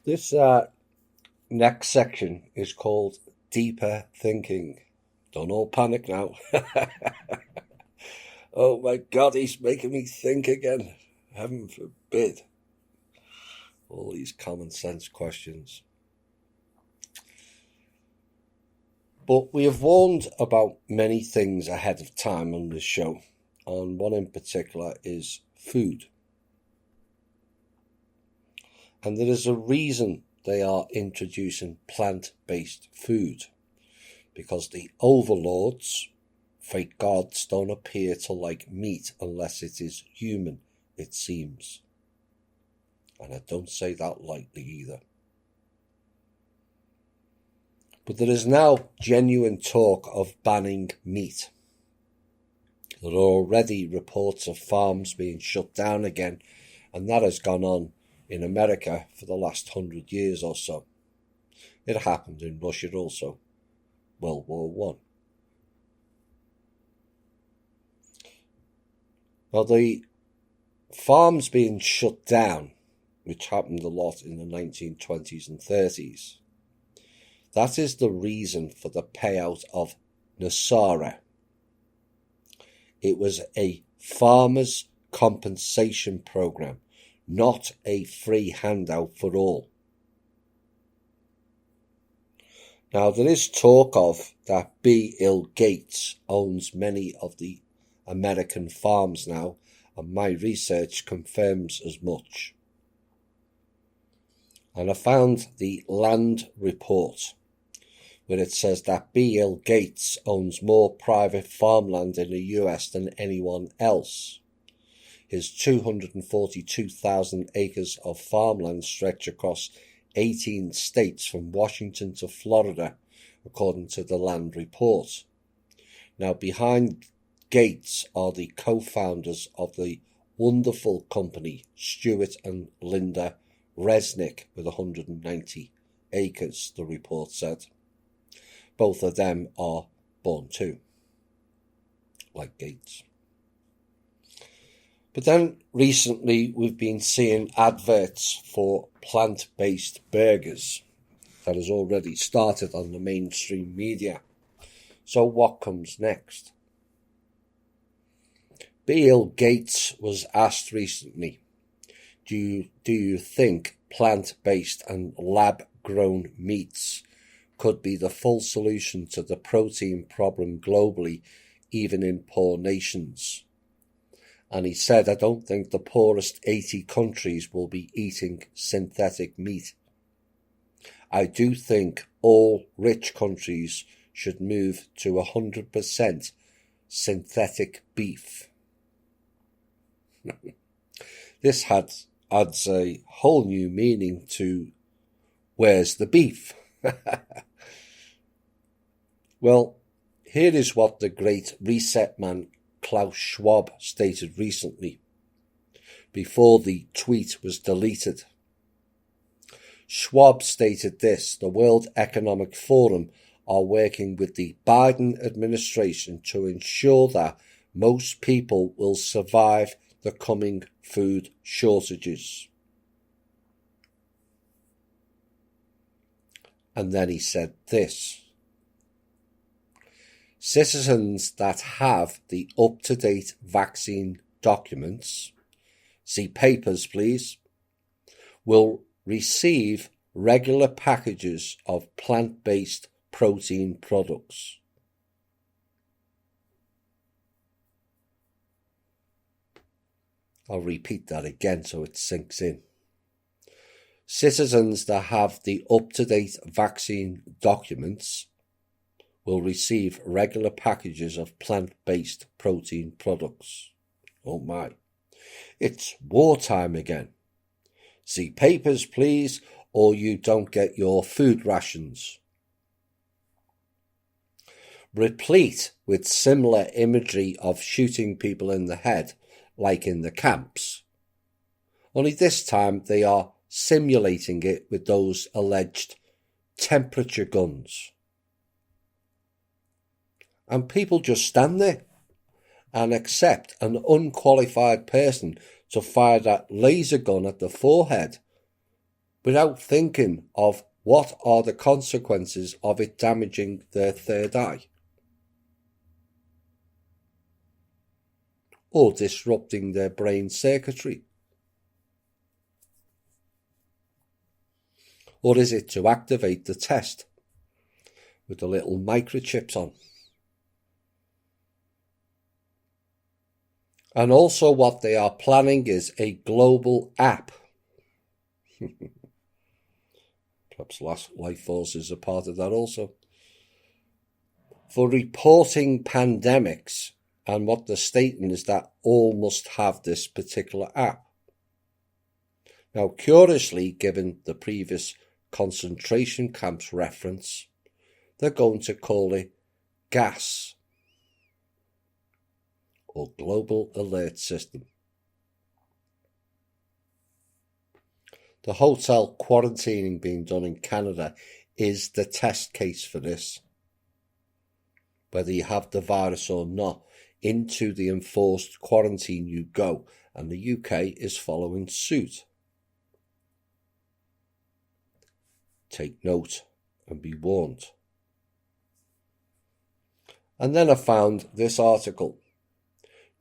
This next section is called Deeper Thinking. Don't all panic now. Oh my God, he's making me think again. Heaven forbid. All these common sense questions. But we have warned about many things ahead of time on this show, and one in particular is food. And there is a reason they are introducing plant-based food, because the overlords, fake gods, don't appear to like meat unless it is human, it seems. And I don't say that lightly either. But there is now genuine talk of banning meat. There are already reports of farms being shut down again, and that has gone on in America for the last 100 years or so. It happened in Russia also, World War One. Now the farms being shut down, which happened a lot in the 1920s and 30s, that is the reason for the payout of Nasara. It was a farmers' compensation program, not a free handout for all. Now there is talk of that Bill Gates owns many of the American farms now, and my research confirms as much. And I found the Land Report, where it says that Bill Gates owns more private farmland in the US than anyone else. His 242,000 acres of farmland stretch across 18 states from Washington to Florida, according to the Land Report. Now, behind Gates are the co-founders of the wonderful company Stuart and Linda Resnick with 190 acres, the report said. Both of them are born too, like Gates. But then recently we've been seeing adverts for plant-based burgers. That has already started on the mainstream media. So what comes next? Bill Gates was asked recently, do you think plant-based and lab-grown meats could be the full solution to the protein problem globally, even in poor nations? And he said, I don't think the poorest 80 countries will be eating synthetic meat. I do think all rich countries should move to 100% synthetic beef. This adds a whole new meaning to where's the beef? Well, here is what the great reset man Klaus Schwab stated recently, before the tweet was deleted. Schwab stated this: the World Economic Forum are working with the Biden administration to ensure that most people will survive the coming food shortages. And then he said this: citizens that have the up-to-date vaccine documents, see papers please, will receive regular packages of plant-based protein products. I'll repeat that again so it sinks in. Citizens that have the up-to-date vaccine documents will receive regular packages of plant-based protein products. Oh my. It's wartime again. See papers, please, or you don't get your food rations. Replete with similar imagery of shooting people in the head, like in the camps. Only this time they are simulating it with those alleged temperature guns. And people just stand there and accept an unqualified person to fire that laser gun at the forehead without thinking of what are the consequences of it damaging their third eye or disrupting their brain circuitry. Or is it to activate the test with the little microchips on? And also what they are planning is a global app. Perhaps Life Force is a part of that also. For reporting pandemics, and what the statement is that all must have this particular app. Now, curiously, given the previous concentration camps reference, they're going to call it GAS, or Global Alert System. The hotel quarantining being done in Canada is the test case for this. Whether you have the virus or not, into the enforced quarantine you go, and the UK is following suit. Take note and be warned. And then I found this article.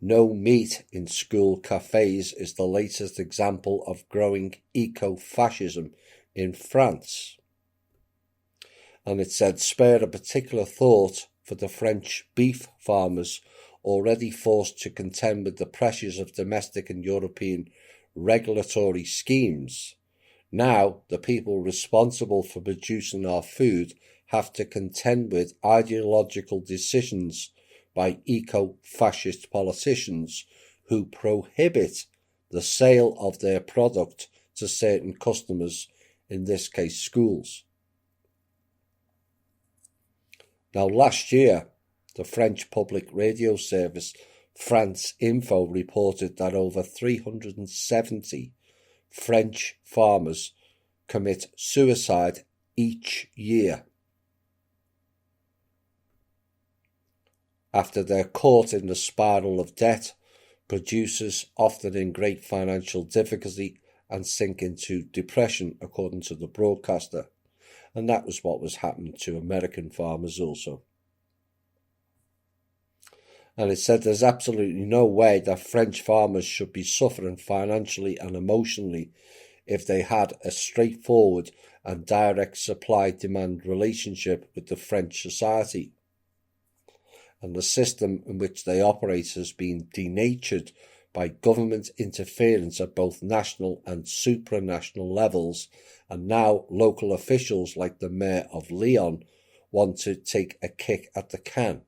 No meat in school cafes is the latest example of growing eco-fascism in France. And it said, spare a particular thought for the French beef farmers already forced to contend with the pressures of domestic and European regulatory schemes. Now, the people responsible for producing our food have to contend with ideological decisions by eco-fascist politicians who prohibit the sale of their product to certain customers, in this case schools. Now, last year, the French public radio service France Info reported that over 370 French farmers commit suicide each year after they're caught in the spiral of debt, producers often in great financial difficulty and sink into depression, according to the broadcaster. And that was what was happening to American farmers also. And it said there's absolutely no way that French farmers should be suffering financially and emotionally if they had a straightforward and direct supply-demand relationship with the French society. And the system in which they operate has been denatured by government interference at both national and supranational levels, and now local officials like the mayor of Lyon want to take a kick at the can.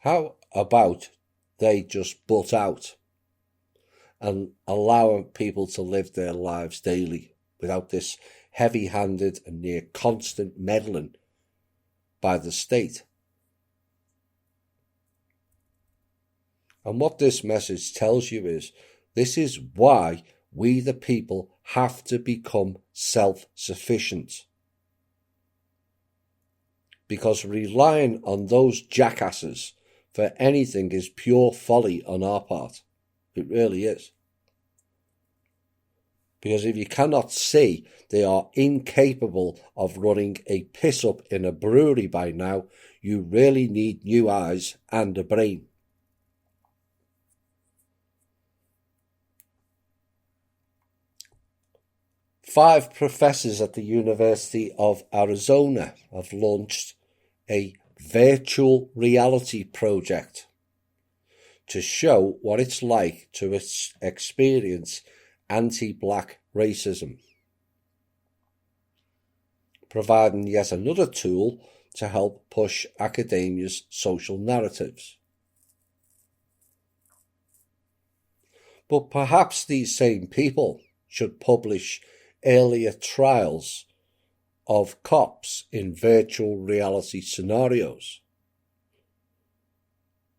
How about they just butt out and allow people to live their lives daily without this heavy-handed and near constant meddling by the state? And what this message tells you is, this is why we the people have to become self-sufficient. Because relying on those jackasses for anything is pure folly on our part. It really is. Because if you cannot see they are incapable of running a piss-up in a brewery by now, you really need new eyes and a brain. Five professors at the University of Arizona have launched a virtual reality project to show what it's like to experience anti-black racism, providing yet another tool to help push academia's social narratives. But perhaps these same people should publish earlier trials of cops in virtual reality scenarios,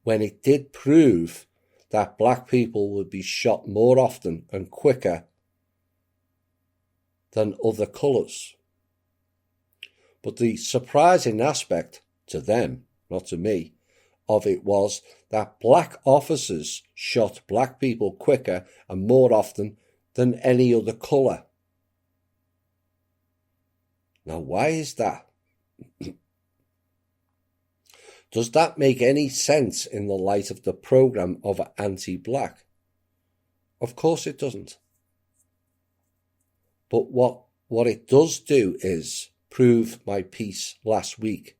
when it did prove that black people would be shot more often and quicker than other colours. But the surprising aspect to them, not to me, of it was that black officers shot black people quicker and more often than any other colour. Now, why is that? Does that make any sense in the light of the programme of anti-black? Of course it doesn't. But what it does do is prove my piece last week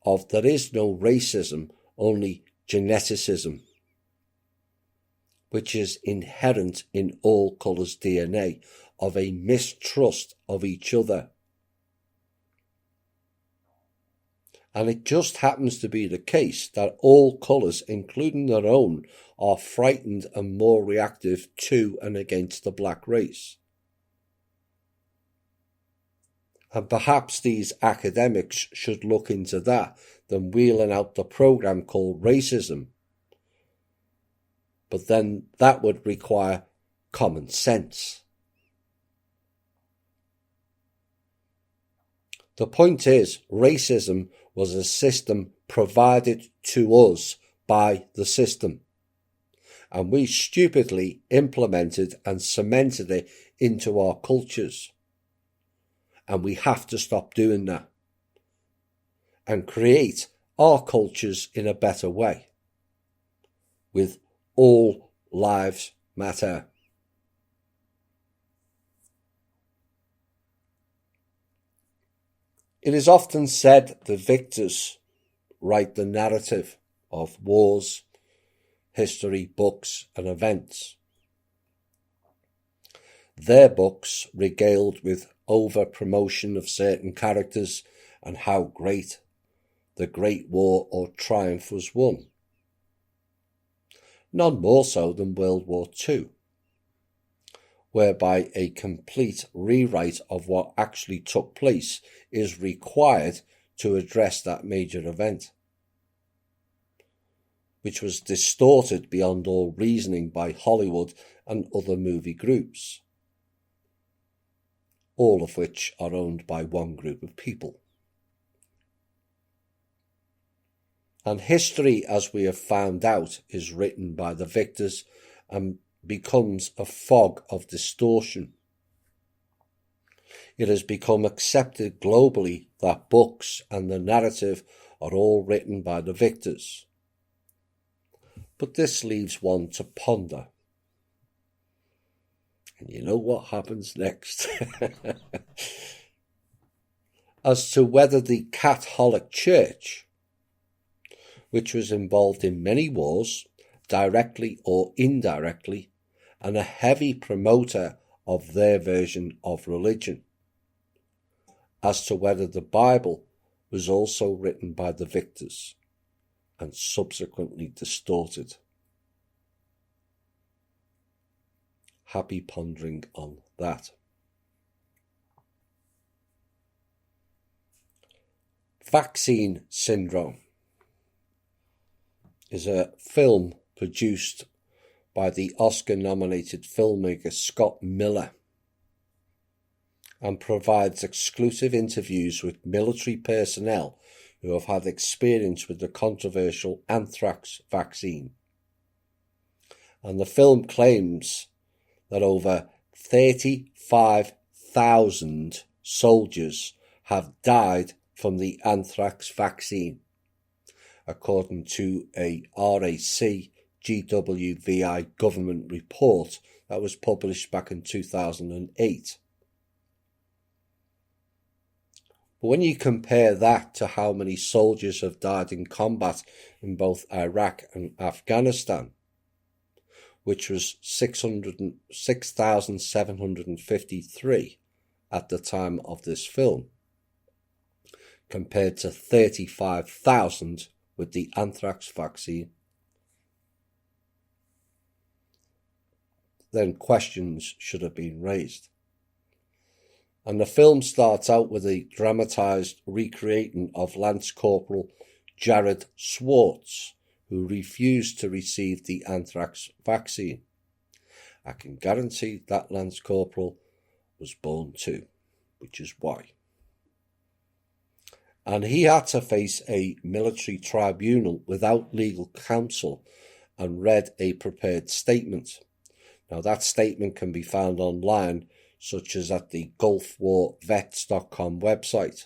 of there is no racism, only geneticism, which is inherent in all colours' DNA, of a mistrust of each other. And it just happens to be the case that all colours, including their own, are frightened and more reactive to and against the black race. And perhaps these academics should look into that than wheeling out the programme called racism. But then that would require common sense. The point is, racism was a system provided to us by the system, and we stupidly implemented and cemented it into our cultures. And we have to stop doing that and create our cultures in a better way, with all lives matter. It is often said the victors write the narrative of wars, history, books, and events. Their books regaled with over-promotion of certain characters and how great the Great War or triumph was won. None more so than World War II, whereby a complete rewrite of what actually took place is required to address that major event, which was distorted beyond all reasoning by Hollywood and other movie groups, all of which are owned by one group of people. And history, as we have found out, is written by the victors and becomes a fog of distortion. It has become accepted globally that books and the narrative are all written by the victors. But this leaves one to ponder. And you know what happens next? As to whether the Catholic Church, which was involved in many wars, directly or indirectly, and a heavy promoter of their version of religion, as to whether the Bible was also written by the victors and subsequently distorted. Happy pondering on that. Vaccine Syndrome is a film produced by the Oscar-nominated filmmaker Scott Miller and provides exclusive interviews with military personnel who have had experience with the controversial anthrax vaccine. And the film claims that over 35,000 soldiers have died from the anthrax vaccine, according to a RAC GWVI government report that was published back in 2008. But when you compare that to how many soldiers have died in combat in both Iraq and Afghanistan, which was 6,753 at the time of this film, compared to 35,000 with the anthrax vaccine, then questions should have been raised. And the film starts out with a dramatised recreating of Lance Corporal Jared Swartz, who refused to receive the anthrax vaccine. I can guarantee that Lance Corporal was born too, which is why. And he had to face a military tribunal without legal counsel and read a prepared statement. Now, that statement can be found online, such as at the gulfwarvets.com website.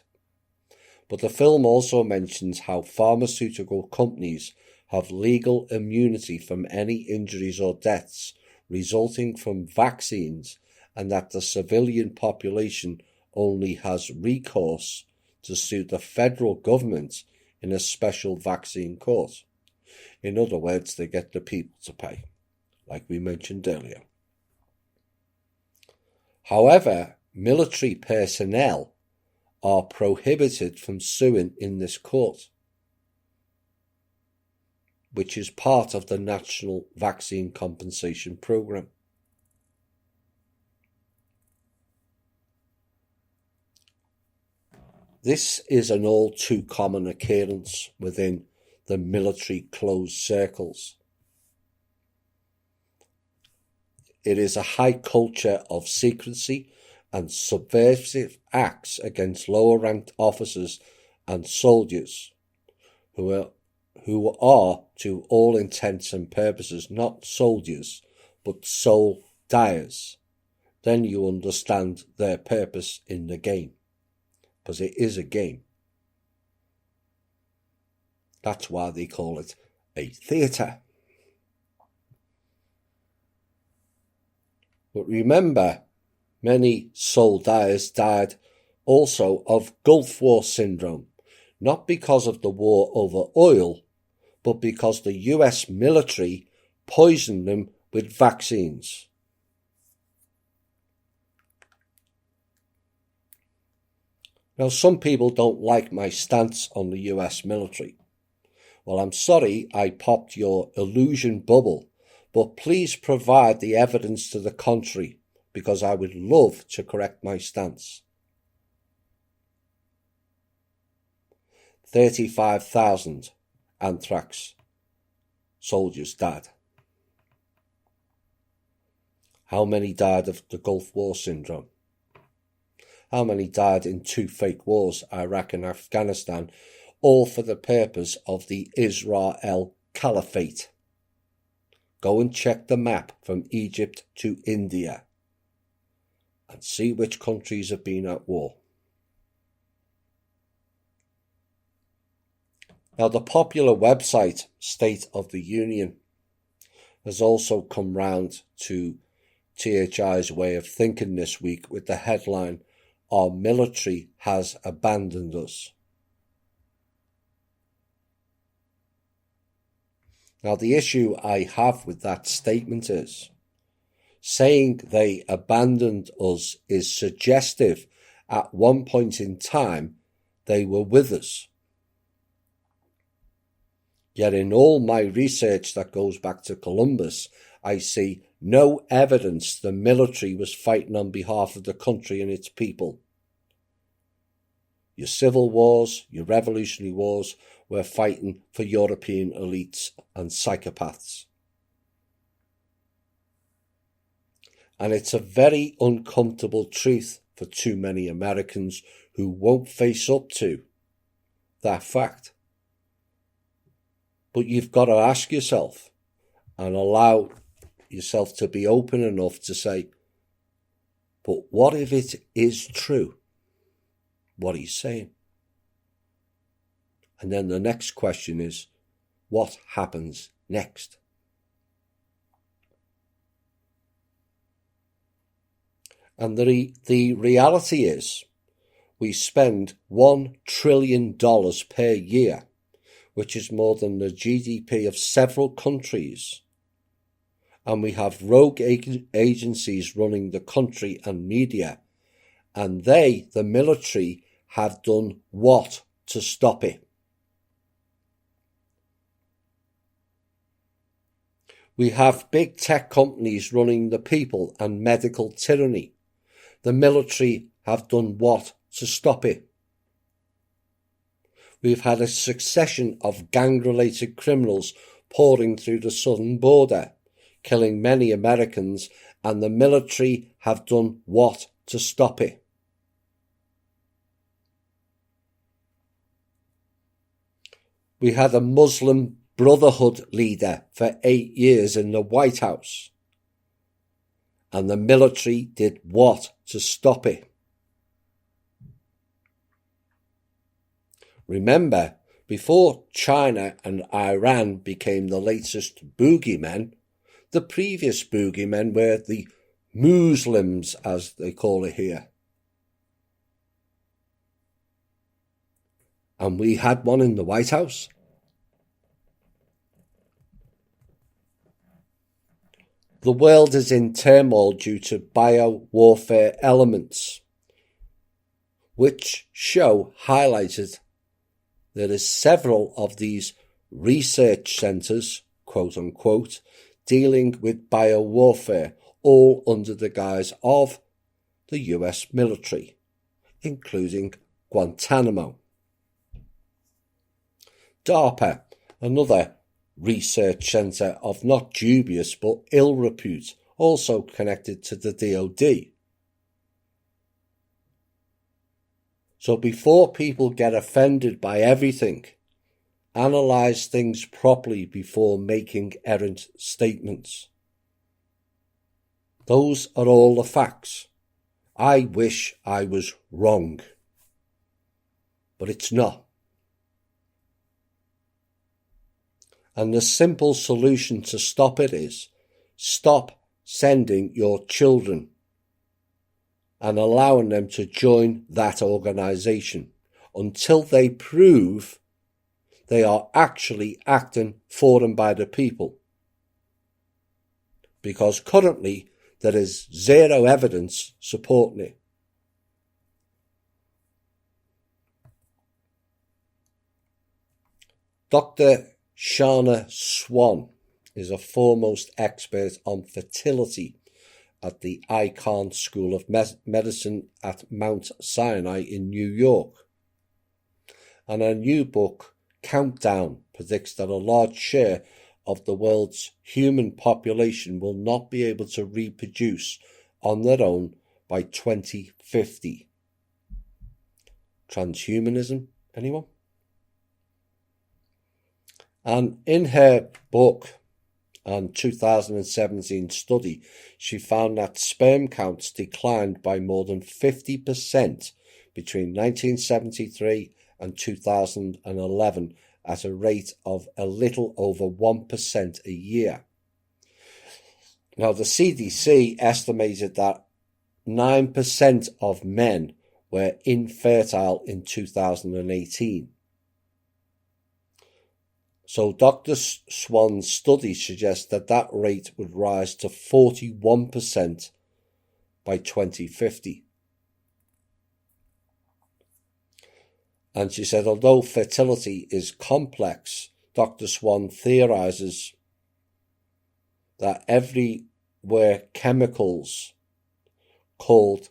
But the film also mentions how pharmaceutical companies have legal immunity from any injuries or deaths resulting from vaccines, and that the civilian population only has recourse to sue the federal government in a special vaccine court. In other words, they get the people to pay, like we mentioned earlier. However, military personnel are prohibited from suing in this court, which is part of the National Vaccine Compensation Programme. This is an all too common occurrence within the military closed circles. It is a high culture of secrecy and subversive acts against lower-ranked officers and soldiers who are, to all intents and purposes, not soldiers, but soul dyers. Then you understand their purpose in the game, because it is a game. That's why they call it a theatre. But remember, many soul dyers died also of Gulf War syndrome, not because of the war over oil, but because the US military poisoned them with vaccines. Now, some people don't like my stance on the US military. Well, I'm sorry I popped your illusion bubble, but please provide the evidence to the contrary, because I would love to correct my stance. 35,000 anthrax soldiers died. How many died of the Gulf War syndrome? How many died in 2 fake wars, Iraq and Afghanistan, all for the purpose of the Israel Caliphate? Go and check the map from Egypt to India and see which countries have been at war. Now, the popular website State of the Union has also come round to THI's way of thinking this week with the headline, "Our military has abandoned us." Now, the issue I have with that statement is, saying they abandoned us is suggestive at one point in time they were with us. Yet in all my research that goes back to Columbus, I see no evidence the military was fighting on behalf of the country and its people. Your civil wars, your revolutionary wars, were fighting for European elites and psychopaths. And it's a very uncomfortable truth for too many Americans who won't face up to that fact. But you've got to ask yourself and allow yourself to be open enough to say, but what if it is true, what he's saying? And then the next question is, what happens next? And the reality is, we spend $1 trillion per year, which is more than the GDP of several countries. And we have rogue agencies running the country and media. And they, the military, have done what to stop it? We have big tech companies running the people and medical tyranny. The military have done what to stop it? We've had a succession of gang-related criminals pouring through the southern border, killing many Americans, and the military have done what to stop it? We had a Muslim Brotherhood leader for 8 years in the White House. And the military did what to stop it? Remember, before China and Iran became the latest boogeymen, the previous boogeymen were the Muslims, as they call it here. And we had one in the White House. The world is in turmoil due to bio-warfare elements, which show highlighted there is several of these research centres, quote unquote, dealing with bio-warfare, all under the guise of the US military, including Guantanamo. DARPA, another research centre of not dubious but ill repute, also connected to the DoD. So before people get offended by everything, analyse things properly before making errant statements. Those are all the facts. I wish I was wrong, but it's not. And the simple solution to stop it is stop sending your children and allowing them to join that organisation until they prove they are actually acting for and by the people. Because currently there is zero evidence supporting it. Dr. Shana Swan is a foremost expert on fertility at the Icahn School of Medicine at Mount Sinai in New York. And her new book, Countdown, predicts that a large share of the world's human population will not be able to reproduce on their own by 2050. Transhumanism, anyone? And in her book and 2017 study, she found that sperm counts declined by more than 50% between 1973 and 2011 at a rate of a little over 1% a year. Now, the CDC estimated that 9% of men were infertile in 2018. So Dr. Swan's study suggests that that rate would rise to 41% by 2050. And she said, although fertility is complex, Dr. Swan theorizes that everywhere chemicals called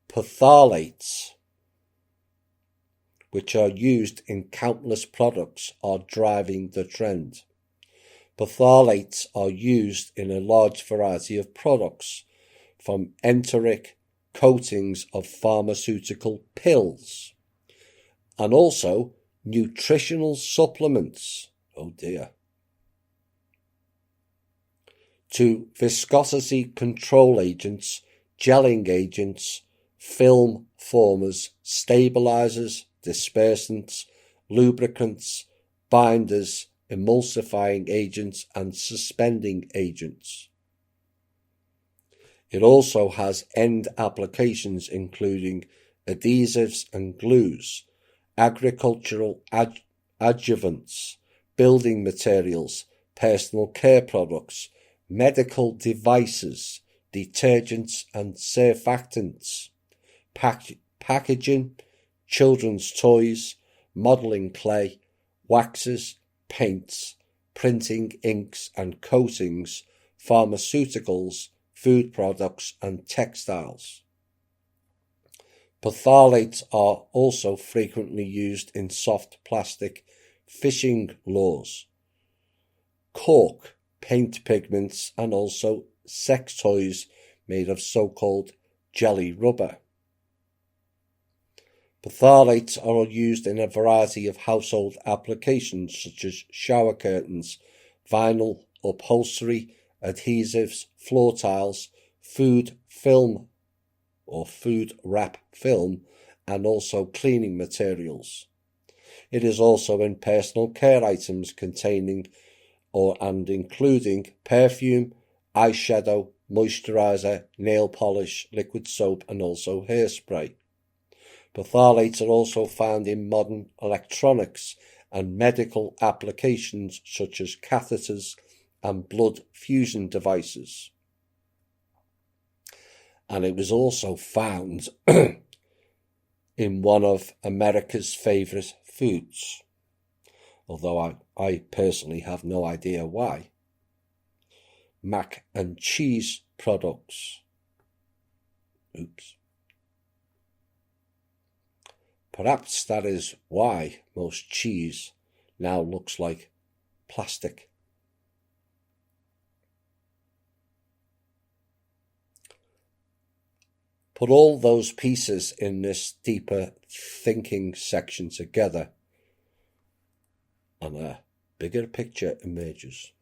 phthalates, which are used in countless products, are driving the trend. Phthalates are used in a large variety of products, from enteric coatings of pharmaceutical pills, and also nutritional supplements, oh dear, to viscosity control agents, gelling agents, film formers, stabilizers, dispersants, lubricants, binders, emulsifying agents, and suspending agents. It also has end applications including adhesives and glues, agricultural adjuvants, building materials, personal care products, medical devices, detergents and surfactants, packaging, children's toys, modelling clay, waxes, paints, printing inks and coatings, pharmaceuticals, food products and textiles. Phthalates are also frequently used in soft plastic fishing lures, cork, paint pigments, and also sex toys made of so-called jelly rubber. Phthalates are used in a variety of household applications such as shower curtains, vinyl upholstery, adhesives, floor tiles, food film or food wrap film, and also cleaning materials. It is also in personal care items containing and including perfume, eyeshadow, moisturiser, nail polish, liquid soap, and also hairspray. Phthalates are also found in modern electronics and medical applications such as catheters and blood fusion devices. And it was also found in one of America's favourite foods, although I personally have no idea why. Mac and cheese products. Oops. Perhaps that is why most cheese now looks like plastic. Put all those pieces in this deeper thinking section together, and a bigger picture emerges.